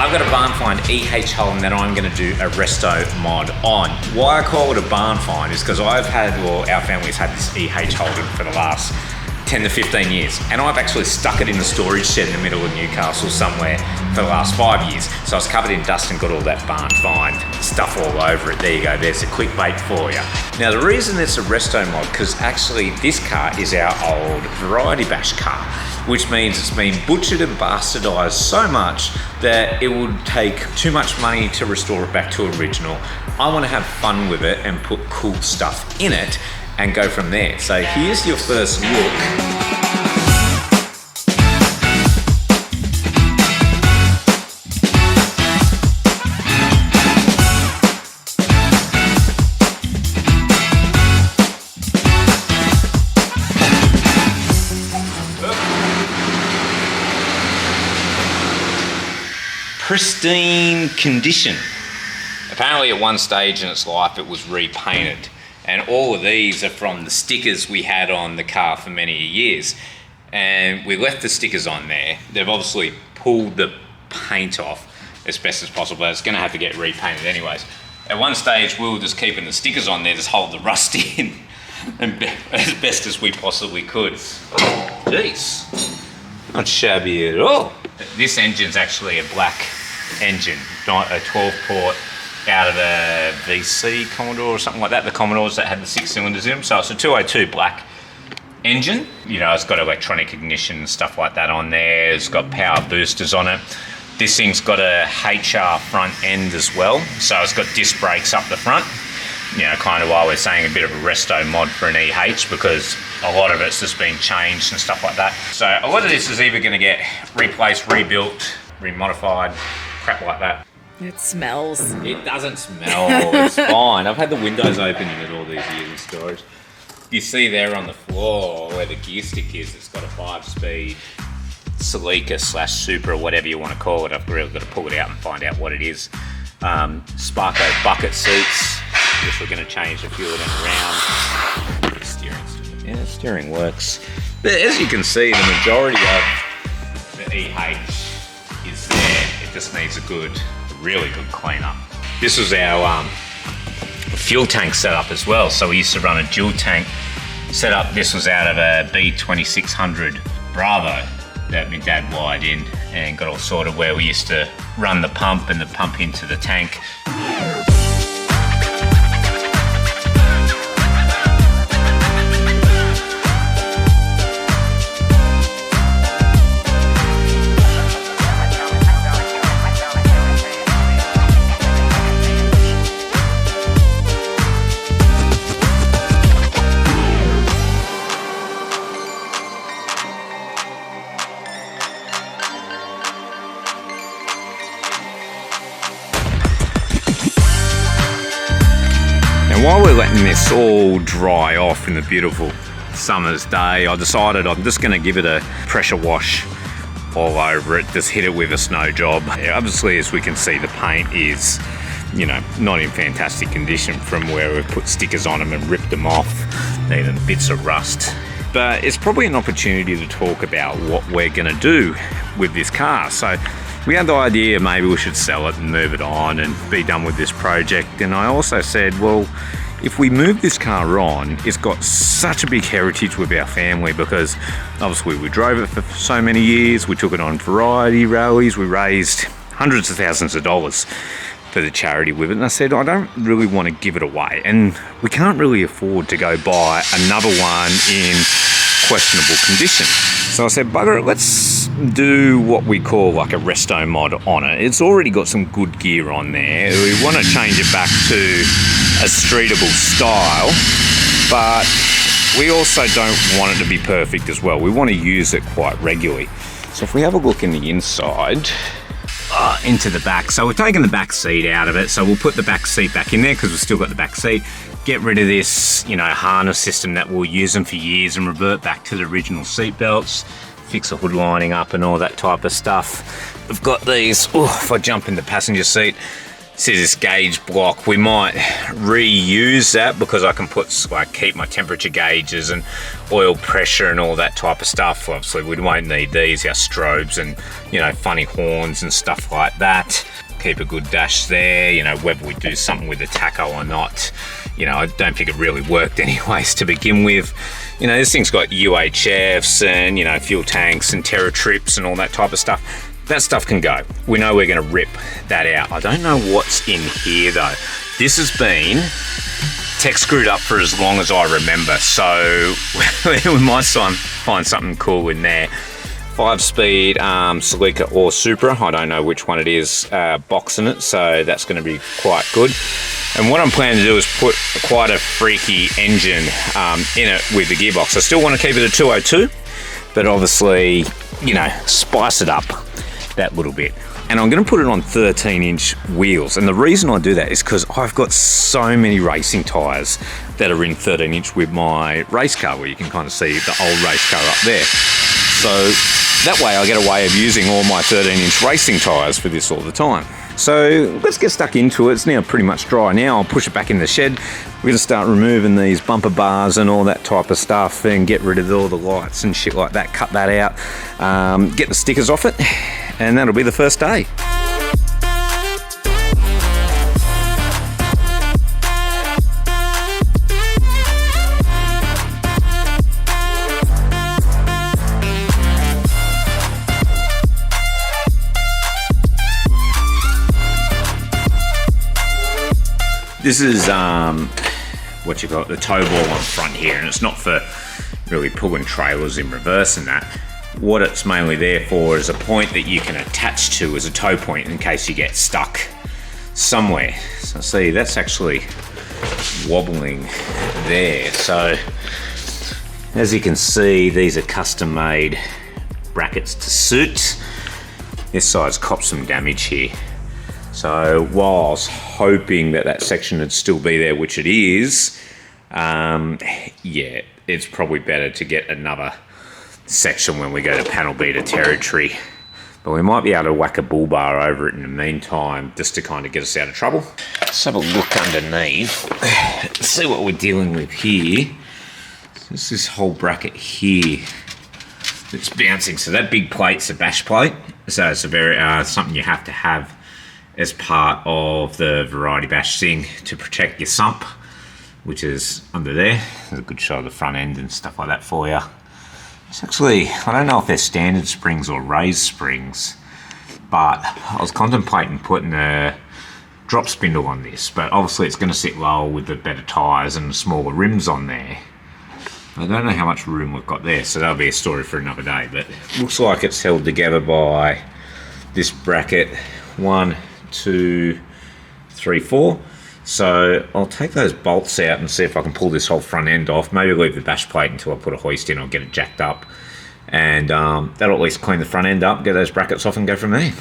I've got a barn find EH Holden that I'm going to do a resto mod on. Why I call it a barn find is because I've had, or our family's had this EH Holden for the last 10 to 15 years, and I've actually stuck it in the storage shed in the middle of Newcastle somewhere for the last 5 years. So I was covered in dust and got all that barn find stuff all over it. There you go, there's a quick bait for you. Now the reason it's a resto mod, because actually this car is our old variety bash car, which means it's been butchered and bastardized so much that it would take too much money to restore it back to original. I want to have fun with it and put cool stuff in it and go from there. So here's your first look. Pristine condition. Apparently at one stage in its life it was repainted, and all of these are from the stickers we had on the car for many years, and we left the stickers on there. They've obviously pulled the paint off as best as possible. It's going to have to get repainted anyways. At one stage we were just keeping the stickers on there to hold the rust in and as best as we possibly could. Jeez, not shabby at all. This engine's actually a black engine, not a 12 port out of a VC Commodore or something like that, the Commodores that had the 6 cylinders in them. So it's a 202 black engine. You know, it's got electronic ignition and stuff like that on there. It's got power boosters on it. This thing's got a HR front end as well. So it's got disc brakes up the front. You know, kind of why we're saying a bit of a resto mod for an EH, because a lot of it's just been changed and stuff like that. So a lot of this is either going to get replaced, rebuilt, remodified, crap like that. It smells. It doesn't smell, it's fine. I've had the windows open in it all these years in storage. You see there on the floor where the gear stick is, it's got a 5-speed Celica / Super, or whatever you want to call it. I've really got to pull it out and find out what it is. Sparko bucket seats. Guess we're going to change a few of them around. The steering works. But as you can see, the majority of the EH is there. It just needs a really good cleanup. This was our fuel tank setup as well. So we used to run a dual tank setup. This was out of a B2600 Bravo that my dad wired in and got all sorted, where we used to run the pump and the pump into the tank. While we're letting this all dry off in the beautiful summer's day, I decided I'm just going to give it a pressure wash all over it, just hit it with a snow job. Obviously, as we can see, the paint is, you know, not in fantastic condition from where we've put stickers on them and ripped them off, even bits of rust. But it's probably an opportunity to talk about what we're going to do with this car. So we had the idea maybe we should sell it and move it on and be done with this project. And I also said, well, if we move this car on, it's got such a big heritage with our family, because obviously we drove it for so many years. We took it on variety rallies. We raised hundreds of thousands of dollars for the charity with it. And I said, I don't really want to give it away. And we can't really afford to go buy another one in questionable condition. So I said, bugger it, let's do what we call like a resto mod on it. It's already got some good gear on there. We want to change it back to a streetable style, but we also don't want it to be perfect as well. We want to use it quite regularly. So if we have a look in the inside, into the back. So we're taking the back seat out of it. So we'll put the back seat back in there because we've still got the back seat. Get rid of this, you know, harness system that we'll use them for years and revert back to the original seat belts. Fix the hood lining up and all that type of stuff. We've got these, if I jump in the passenger seat, See this gauge block, we might reuse that because I can keep my temperature gauges and oil pressure and all that type of stuff. Obviously we won't need these, our strobes and, you know, funny horns and stuff like that. Keep a good dash there, you know, whether we do something with the taco or not. You know, I don't think it really worked anyways to begin with. You know, this thing's got UHFs and, you know, fuel tanks and Terra trips and all that type of stuff. That stuff can go. We know we're going to rip that out. I don't know what's in here though. This has been tech screwed up for as long as I remember, so we might find something cool in there. 5-speed Celica or Supra, I don't know which one it is, box in it, so that's going to be quite good. And what I'm planning to do is put quite a freaky engine in it with the gearbox. I still want to keep it a 202, but obviously, you know, spice it up that little bit. And I'm going to put it on 13-inch wheels, and the reason I do that is because I've got so many racing tyres that are in 13-inch with my race car, where you can kind of see the old race car up there. So that way I get a way of using all my 13-inch racing tyres for this all the time. So let's get stuck into it. It's now pretty much dry. Now I'll push it back in the shed. We're going to start removing these bumper bars and all that type of stuff and get rid of all the lights and shit like that. Cut that out, get the stickers off it, and that'll be the first day. This is what you call it, the tow ball on front here, and it's not for really pulling trailers in reverse and that. What it's mainly there for is a point that you can attach to as a tow point in case you get stuck somewhere. So see, that's actually wobbling there. So as you can see, these are custom made brackets to suit. This side's copped some damage here. So while I was hoping that section would still be there, which it is, yeah, it's probably better to get another section when we go to panel beater territory. But we might be able to whack a bull bar over it in the meantime, just to kind of get us out of trouble. Let's have a look underneath, see what we're dealing with here. So it's this whole bracket here that's bouncing. So that big plate's a bash plate. So it's a very something you have to have as part of the variety bash thing to protect your sump, which is under there. There's a good shot of the front end and stuff like that for you. It's actually, I don't know if they're standard springs or raised springs, but I was contemplating putting a drop spindle on this, but obviously it's going to sit lower with the better tyres and the smaller rims on there. I don't know how much room we've got there, so that'll be a story for another day, but it looks like it's held together by this bracket. 1, 2, 3, 4. So I'll take those bolts out and see if I can pull this whole front end off. Maybe leave the bash plate until I put a hoist in or get it jacked up, and that'll at least clean the front end up, get those brackets off and go from there.